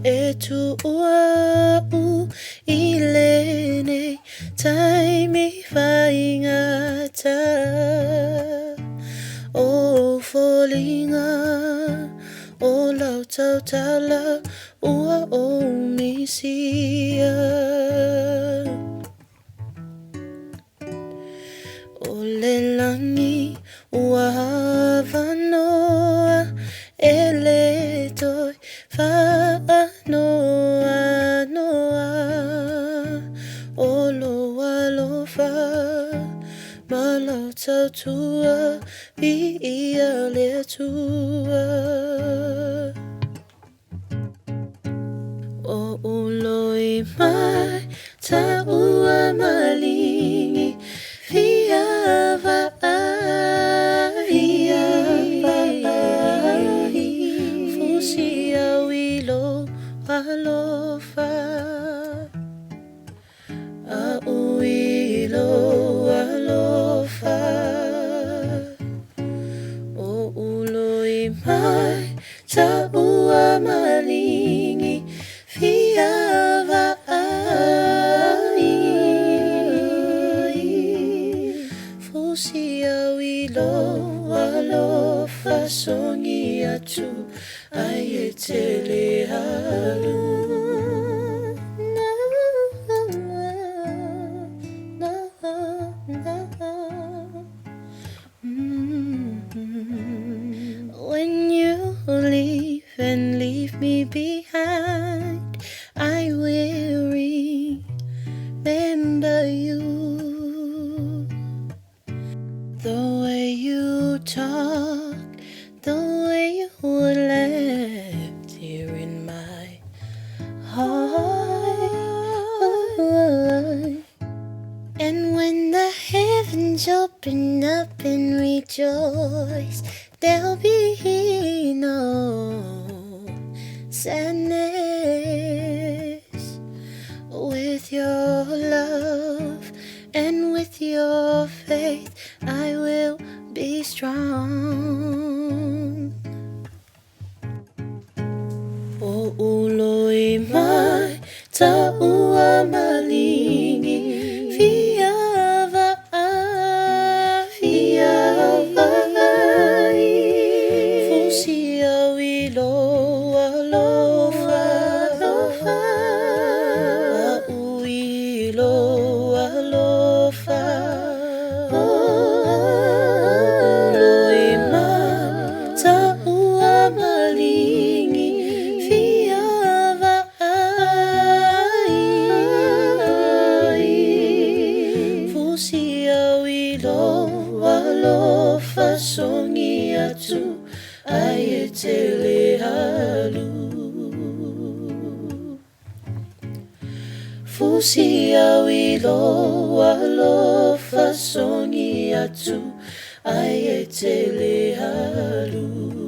etu ua u ilene taimi faingata o folinga o lau tau tala ua o misia o le langi ua havanoa e le toi whaanoa noa o loa lofa malau tau tua i ia le tua o uloi mai ta ua malingi fiava fusia wilo alofa a uilo alofa o uloi mai ta ua malingi fiava fusia wilo alofa songi atu ai e tele halu When you leave and leave me behind, I will remember you. The way you talk, the way you left here in my heart. And when the heavens open up and rejoice, there'll be no sadness. With your love and with your faith, I will be strong. O uloi mai ta ua malingi fiava fusia wilo alofa a uilo alofa uloi mai ta ua malingi fiava fusia wilo alofa songi atu ai e tele halu fusia wilo alofa songi atu ai e tele halu